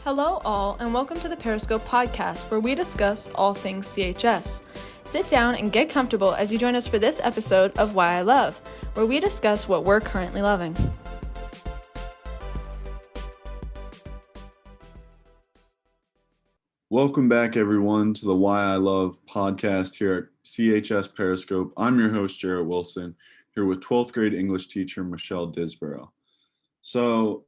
Hello all, and welcome to the Periscope podcast, where we discuss all things CHS. Sit down and get comfortable as you join us for this episode of Why I Love, where we discuss what we're currently loving. Welcome back, everyone, to the Why I Love podcast here at CHS Periscope. I'm your host, Jarrett Wilson, here with 12th grade English teacher Michelle Disbrow. So,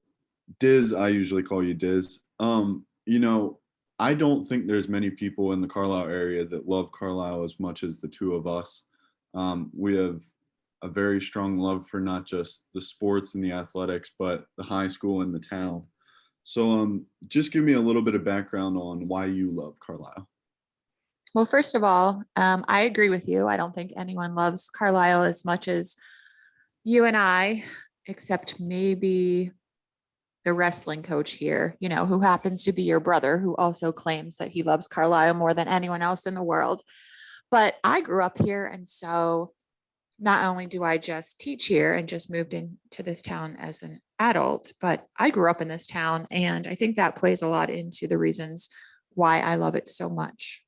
Diz, I usually call you Diz. I don't think there's many people in the Carlisle area that love Carlisle as much as the two of us. We have a very strong love for not just the sports and the athletics, but the high school and the town. So just give me a little bit of background on why you love Carlisle. Well, first of all, I agree with you. I don't think anyone loves Carlisle as much as you and I, except maybe the wrestling coach here, who happens to be your brother, who also claims that he loves Carlisle more than anyone else in the world. But I grew up here. And so not only do I just teach here and just moved into this town as an adult, but I grew up in this town. And I think that plays a lot into the reasons why I love it so much.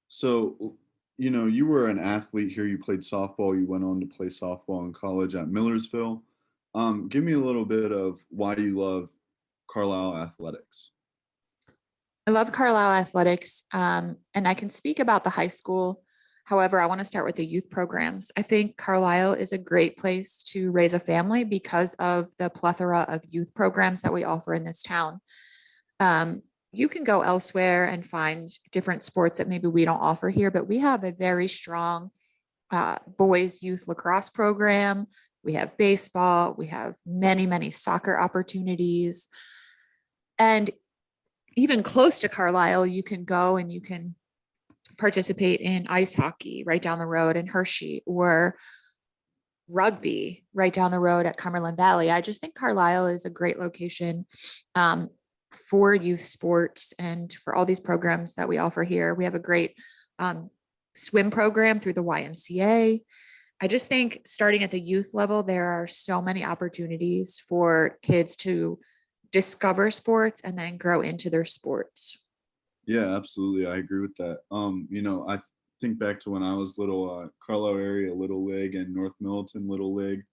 So, you were an athlete here. You played softball. You went on to play softball in college at Millersville. Give me a little bit of why you love Carlisle athletics. I love Carlisle athletics, and I can speak about the high school. However, I want to start with the youth programs. I think Carlisle is a great place to raise a family because of the plethora of youth programs that we offer in this town. You can go elsewhere and find different sports that maybe we don't offer here, but we have a very strong boys youth lacrosse program. We have baseball. We have many, many soccer opportunities. And even close to Carlisle, you can go and you can participate in ice hockey right down the road in Hershey, or rugby right down the road at Cumberland Valley. I just think Carlisle is a great location for youth sports and for all these programs that we offer here. We have a great swim program through the YMCA. I just think starting at the youth level, there are so many opportunities for kids to discover sports and then grow into their sports. Yeah, absolutely. I agree with that. I think back to when I was little, Carlisle area Little League and North Middleton Little League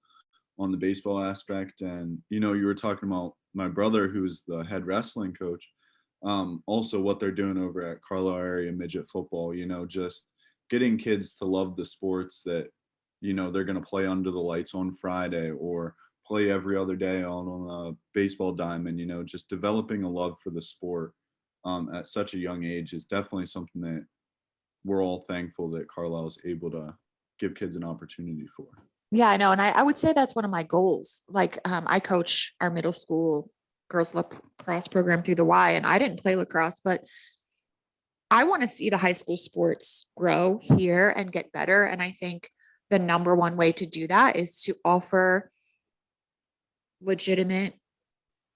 on the baseball aspect. And, you were talking about my brother, who's the head wrestling coach. Also what they're doing over at Carlisle area midget football, just getting kids to love the sports that, they're going to play under the lights on Friday or play every other day on a baseball diamond, just developing a love for the sport at such a young age is definitely something that we're all thankful that Carlisle is able to give kids an opportunity for. Yeah, I know. And I would say that's one of my goals. Like I coach our middle school girls lacrosse program through the Y, and I didn't play lacrosse, but I want to see the high school sports grow here and get better. And I think the number one way to do that is to offer legitimate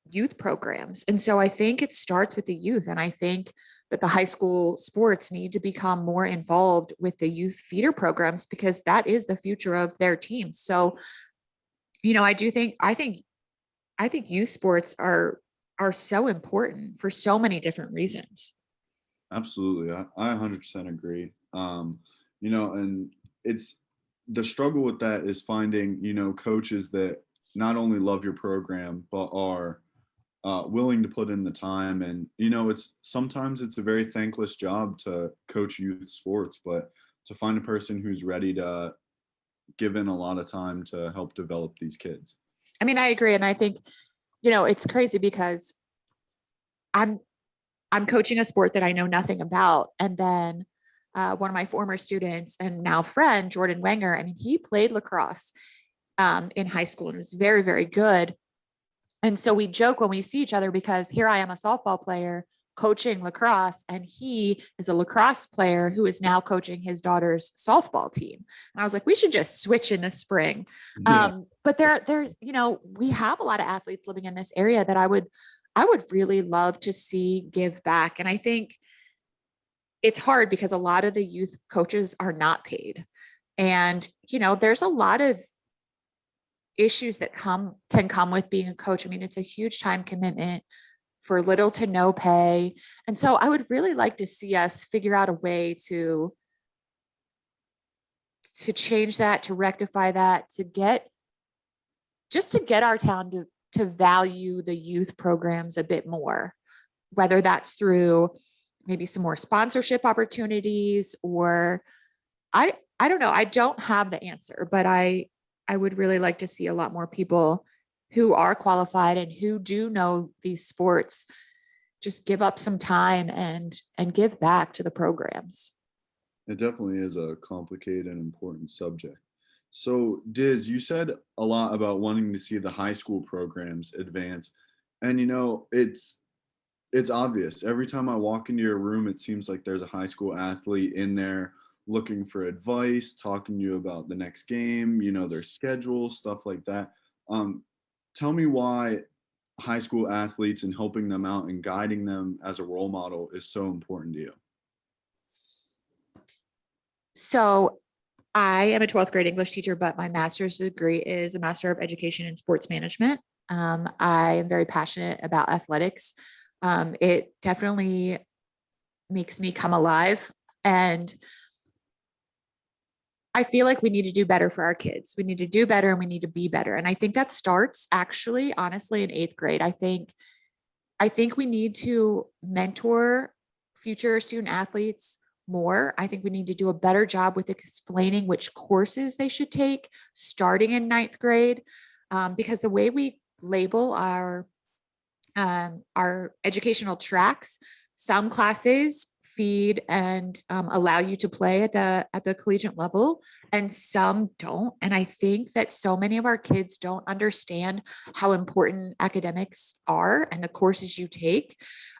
youth programs. And so I think it starts with the youth. And I think that the high school sports need to become more involved with the youth feeder programs because that is the future of their teams. So, I think youth sports are so important for so many different reasons. Absolutely. I 100% agree. And it's the struggle with that is finding, coaches that not only love your program, but are willing to put in the time. And, sometimes it's a very thankless job to coach youth sports, but to find a person who's ready to give in a lot of time to help develop these kids. I mean, I agree. And I think, it's crazy because I'm coaching a sport that I know nothing about. And then one of my former students and now friend, Jordan Wenger, he played lacrosse in high school and was very, very good. And so we joke when we see each other because here I am, a softball player coaching lacrosse, and he is a lacrosse player who is now coaching his daughter's softball team. And I was like, we should just switch in the spring. Yeah. But there's, we have a lot of athletes living in this area that I would really love to see give back. And I think it's hard because a lot of the youth coaches are not paid. And, there's a lot of issues that can come with being a coach. I mean, it's a huge time commitment for little to no pay. And so I would really like to see us figure out a way to change that, to rectify that, to get our town to value the youth programs a bit more, whether that's through maybe some more sponsorship opportunities, or I don't know. I don't have the answer, but I would really like to see a lot more people who are qualified and who do know these sports just give up some time and give back to the programs. It definitely is a complicated and important subject. So, Diz, you said a lot about wanting to see the high school programs advance. And, it's obvious. Every time I walk into your room, it seems like there's a high school athlete in there looking for advice, talking to you about the next game, their schedule, stuff like that. Tell me why high school athletes and helping them out and guiding them as a role model is so important to you. So I am a 12th grade English teacher, but my master's degree is a Master of Education in Sports Management. I am very passionate about athletics. It definitely makes me come alive, and I feel like we need to do better for our kids. We need to do better and we need to be better. And I think that starts actually, honestly, in 8th grade. I think we need to mentor future student athletes more. I think we need to do a better job with explaining which courses they should take starting in 9th grade, because the way we label our educational tracks, some classes feed and allow you to play at the collegiate level, and some don't. And I think that so many of our kids don't understand how important academics are, and the courses you take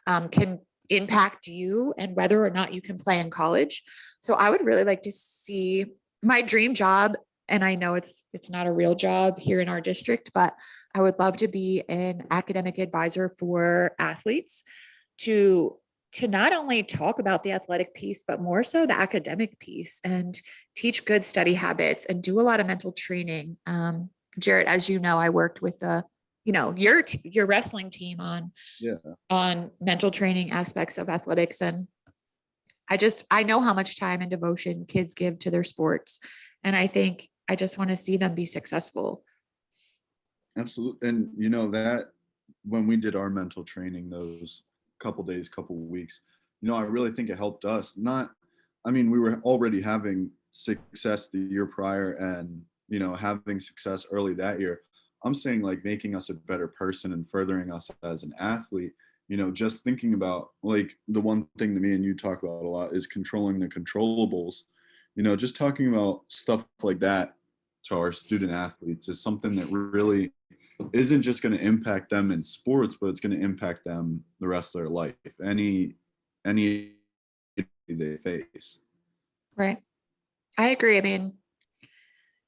can impact you and whether or not you can play in college. So I would really like to see my dream job, and I know it's not a real job here in our district, but I would love to be an academic advisor for athletes to not only talk about the athletic piece, but more so the academic piece, and teach good study habits and do a lot of mental training. Jarrett, as you know, I worked with your wrestling team on mental training aspects of athletics. And I know how much time and devotion kids give to their sports. And I think I just want to see them be successful. Absolutely. And that when we did our mental training, those couple days, couple weeks, I really think it helped us. We were already having success the year prior and, having success early that year. I'm saying like making us a better person and furthering us as an athlete, just thinking about like the one thing that me and you talk about a lot is controlling the controllables, just talking about stuff like that to our student athletes is something that really isn't just going to impact them in sports, but it's going to impact them the rest of their life, any they face. Right. I agree.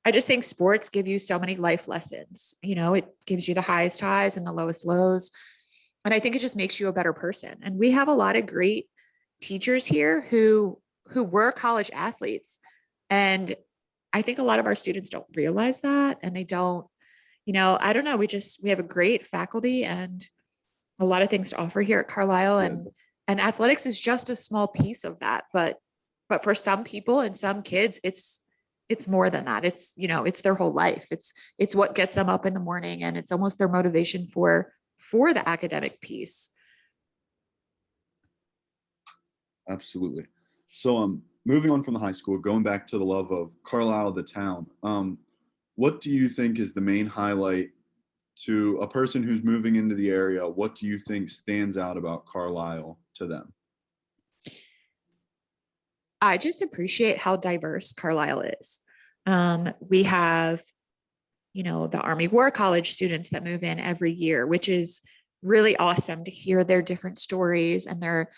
I just think sports give you so many life lessons. It gives you the highest highs and the lowest lows. And I think it just makes you a better person. And we have a lot of great teachers here who were college athletes. And I think a lot of our students don't realize that. And they don't, I don't know. We have a great faculty and a lot of things to offer here at Carlisle. And athletics is just a small piece of that. But for some people and some kids, it's more than that. It's their whole life. It's what gets them up in the morning, and it's almost their motivation for the academic piece. Absolutely. So moving on from the high school, going back to the love of Carlisle, the town, what do you think is the main highlight to a person who's moving into the area? What do you think stands out about Carlisle to them? I just appreciate how diverse Carlisle is. We have, the Army War College students that move in every year, which is really awesome to hear their different stories and their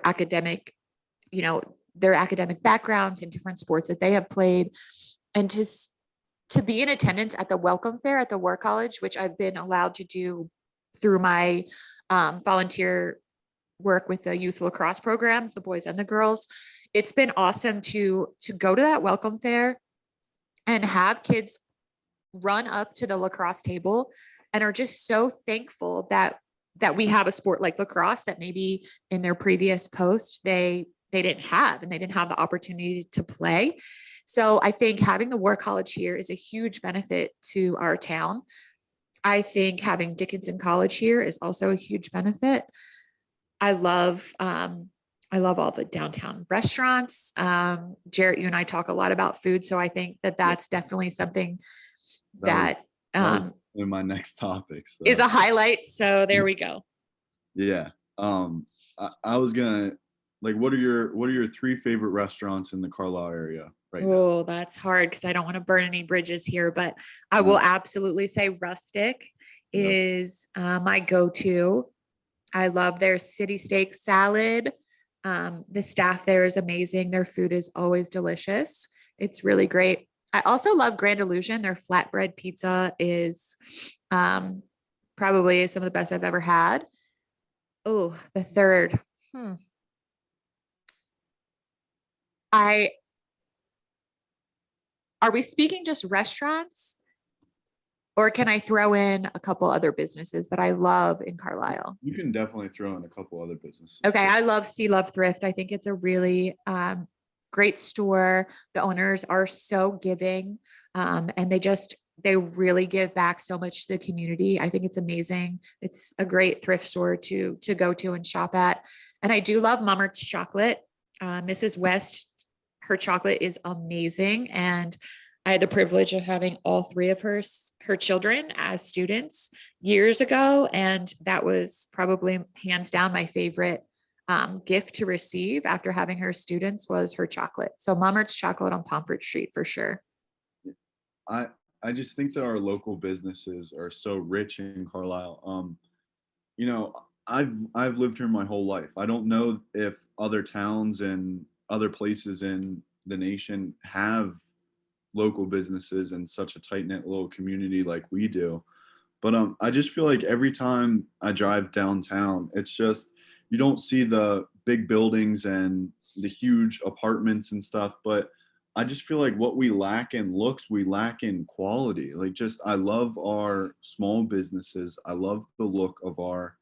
academic, their academic backgrounds and different sports that they have played. And to be in attendance at the welcome fair at the War College, which I've been allowed to do through my volunteer work with the youth lacrosse programs, the boys and the girls. It's been awesome to go to that welcome fair and have kids run up to the lacrosse table and are just so thankful that that we have a sport like lacrosse that maybe in their previous post, they didn't have, and they didn't have the opportunity to play. So I think having the War College here is a huge benefit to our town. I think having Dickinson College here is also a huge benefit. I love all the downtown restaurants. Jarrett, you and I talk a lot about food. So I think that that's definitely something that was in my next topic. So. Is a highlight. So there we go. Yeah. I was gonna, like, what are your 3 favorite restaurants in the Carlisle area right now? Oh, that's hard because I don't want to burn any bridges here, but I will absolutely say Rustic is my go-to. I love their city steak salad. The staff there is amazing. Their food is always delicious. It's really great. I also love Grand Illusion. Their flatbread pizza is probably some of the best I've ever had. Oh, the third. Are we speaking just restaurants? Or can I throw in a couple other businesses that I love in Carlisle? You can definitely throw in a couple other businesses. Okay. I love Sea Love Thrift. I think it's a really great store. The owners are so giving, and they really give back so much to the community. I think it's amazing. It's a great thrift store to go to and shop at. And I do love Mummert's chocolate. Mrs. West, her chocolate is amazing. And I had the privilege of having all 3 of her children as students years ago. And that was probably hands down my favorite gift to receive after having her students was her chocolate. So Mummert's chocolate on Pomfret Street for sure. I just think that our local businesses are so rich in Carlisle. You know, I've lived here my whole life. I don't know if other towns and other places in the nation have local businesses in such a tight-knit little community like we do. But I just feel like every time I drive downtown, it's just, you don't see the big buildings and the huge apartments and stuff, but I just feel like what we lack in looks, we lack in quality. Like, just, I love our small businesses. I love the look of our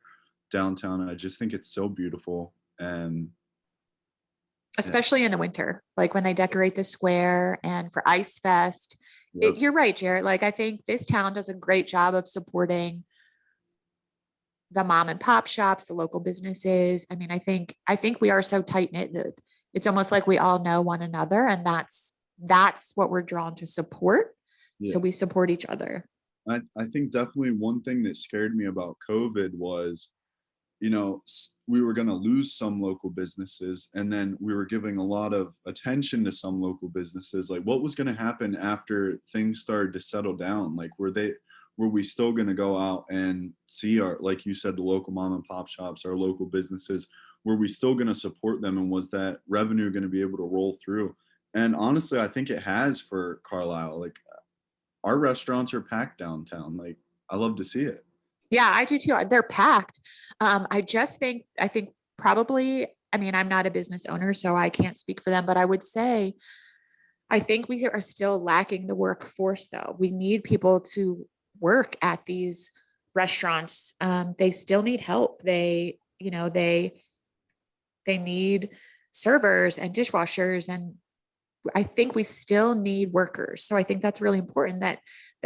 downtown. And I just think it's so beautiful. And especially in the winter, like when they decorate the square and for Ice Fest. You're right, Jarrett. Like, I think this town does a great job of supporting the mom and pop shops, the local businesses. I mean, I think we are so tight knit that it's almost like we all know one another, and that's what we're drawn to support. Yeah. So we support each other. I think definitely one thing that scared me about COVID was, you know, we were going to lose some local businesses, and then we were giving a lot of attention to some local businesses. Like, what was going to happen after things started to settle down? Like, were we still going to go out and see our, like you said, the local mom and pop shops, our local businesses? Were we still going to support them? And was that revenue going to be able to roll through? And honestly, I think it has for Carlisle. Like, our restaurants are packed downtown. Like, I love to see it. Yeah, I do too. They're packed. I think probably, I mean, I'm not a business owner, so I can't speak for them, but I would say, I think we are still lacking the workforce though. We need people to work at these restaurants. They still need help. They need servers and dishwashers, and I think we still need workers. So I think that's really important that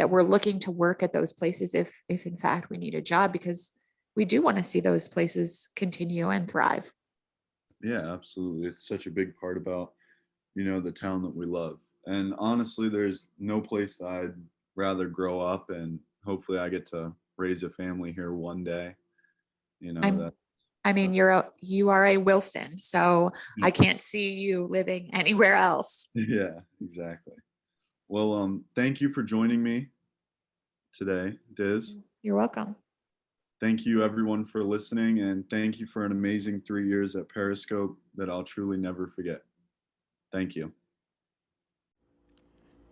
we're looking to work at those places if in fact we need a job, because we do want to see those places continue and thrive. Yeah, absolutely. It's such a big part about, you know, the town that we love. And honestly, there's no place I'd rather grow up, and hopefully I get to raise a family here one day. You know, you are a Wilson, so I can't see you living anywhere else. Yeah, exactly. Well, thank you for joining me today, Diz. You're welcome. Thank you everyone for listening, and thank you for an amazing 3 years at Periscope that I'll truly never forget. Thank you.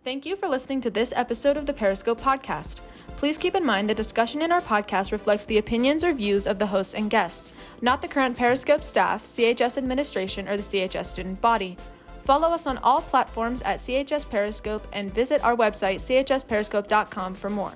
Thank you for listening to this episode of the Periscope podcast. Please keep in mind that discussion in our podcast reflects the opinions or views of the hosts and guests, not the current Periscope staff, CHS administration, or the CHS student body. Follow us on all platforms at CHS Periscope and visit our website chsperiscope.com for more.